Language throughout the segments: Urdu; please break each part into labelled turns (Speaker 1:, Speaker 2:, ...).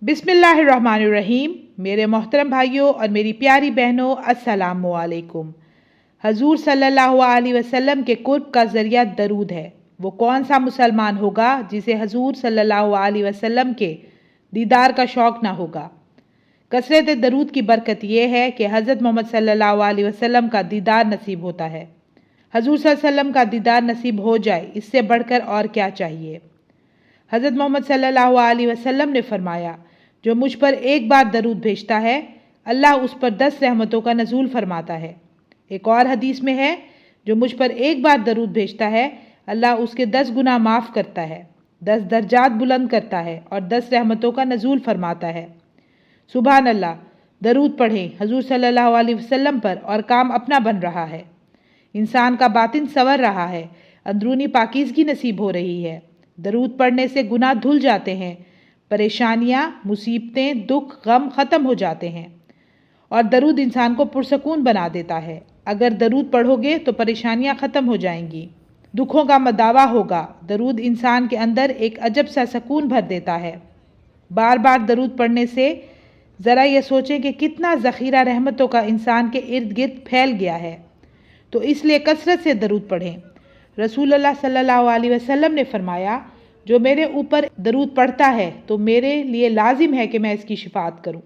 Speaker 1: بسم اللہ الرحمن الرحیم۔ میرے محترم بھائیوں اور میری پیاری بہنوں، السلام علیکم۔ حضور صلی اللہ علیہ وسلم کے قرب کا ذریعہ درود ہے۔ وہ کون سا مسلمان ہوگا جسے حضور صلی اللہ علیہ وسلم کے دیدار کا شوق نہ ہوگا؟ کثرت درود کی برکت یہ ہے کہ حضرت محمد صلی اللہ علیہ وسلم کا دیدار نصیب ہوتا ہے۔ حضور صلی اللہ علیہ وسلم کا دیدار نصیب ہو جائے، اس سے بڑھ کر اور کیا چاہیے؟ حضرت محمد صلی اللہ علیہ وسلم نے فرمایا، جو مجھ پر ایک بار درود بھیجتا ہے، اللہ اس پر 10 رحمتوں کا نزول فرماتا ہے۔ ایک اور حدیث میں ہے، جو مجھ پر ایک بار درود بھیجتا ہے، اللہ اس کے 10 گناہ معاف کرتا ہے، 10 درجات بلند کرتا ہے اور 10 رحمتوں کا نزول فرماتا ہے۔ سبحان اللہ، درود پڑھیں حضور صلی اللہ علیہ وسلم پر اور کام اپنا بن رہا ہے۔ انسان کا باطن سنور رہا ہے، اندرونی پاکیزگی نصیب ہو رہی ہے۔ درود پڑھنے سے گناہ دھل جاتے ہیں، پریشانیاں، مصیبتیں، دکھ، غم ختم ہو جاتے ہیں، اور درود انسان کو پرسکون بنا دیتا ہے۔ اگر درود پڑھو گے تو پریشانیاں ختم ہو جائیں گی، دکھوں کا مداوا ہوگا۔ درود انسان کے اندر ایک عجب سا سکون بھر دیتا ہے۔ بار بار درود پڑھنے سے ذرا یہ سوچیں کہ کتنا ذخیرہ رحمتوں کا انسان کے ارد گرد پھیل گیا ہے۔ تو اس لیے کثرت سے درود پڑھیں۔ رسول اللہ صلی اللہ علیہ وسلم نے فرمایا، جو میرے اوپر درود پڑھتا ہے تو میرے لیے لازم ہے کہ میں اس کی شفاعت کروں۔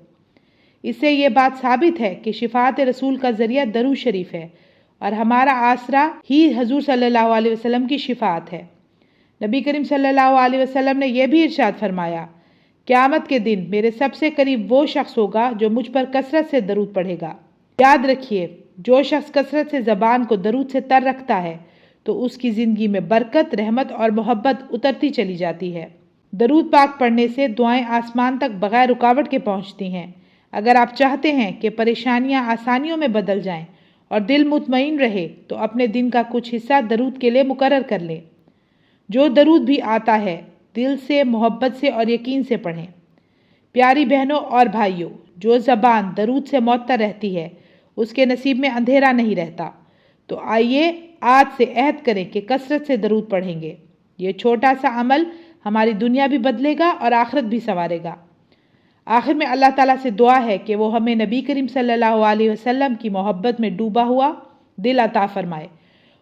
Speaker 1: اس سے یہ بات ثابت ہے کہ شفاعت رسول کا ذریعہ درود شریف ہے، اور ہمارا آسرا ہی حضور صلی اللہ علیہ وسلم کی شفاعت ہے۔ نبی کریم صلی اللہ علیہ وسلم نے یہ بھی ارشاد فرمایا، قیامت کے دن میرے سب سے قریب وہ شخص ہوگا جو مجھ پر کثرت سے درود پڑھے گا۔ یاد رکھیے، جو شخص کثرت سے زبان کو درود سے تر رکھتا ہے تو اس کی زندگی میں برکت، رحمت اور محبت اترتی چلی جاتی ہے۔ درود پاک پڑھنے سے دعائیں آسمان تک بغیر رکاوٹ کے پہنچتی ہیں۔ اگر آپ چاہتے ہیں کہ پریشانیاں آسانیوں میں بدل جائیں اور دل مطمئن رہے تو اپنے دن کا کچھ حصہ درود کے لیے مقرر کر لیں۔ جو درود بھی آتا ہے، دل سے، محبت سے اور یقین سے پڑھیں۔ پیاری بہنوں اور بھائیوں، جو زبان درود سے معطر رہتی ہے، اس کے نصیب میں اندھیرا نہیں رہتا۔ تو آئیے آج سے عہد کریں کہ کثرت سے درود پڑھیں گے۔ یہ چھوٹا سا عمل ہماری دنیا بھی بدلے گا اور آخرت بھی سنوارے گا۔ آخر میں اللہ تعالیٰ سے دعا ہے کہ وہ ہمیں نبی کریم صلی اللہ علیہ وسلم کی محبت میں ڈوبا ہوا دل عطا فرمائے،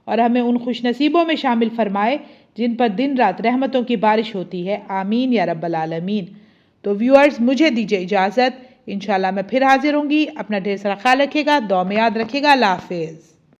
Speaker 1: اور ہمیں ان خوش نصیبوں میں شامل فرمائے جن پر دن رات رحمتوں کی بارش ہوتی ہے۔ آمین یا رب العالمین۔ تو ویورز، مجھے دیجیے اجازت، انشاءاللہ میں پھر حاضر ہوں گی۔ اپنا ڈھیر سارا خیال رکھیے گا، دعا میں یاد رکھیے گا۔ اللہ حافظ۔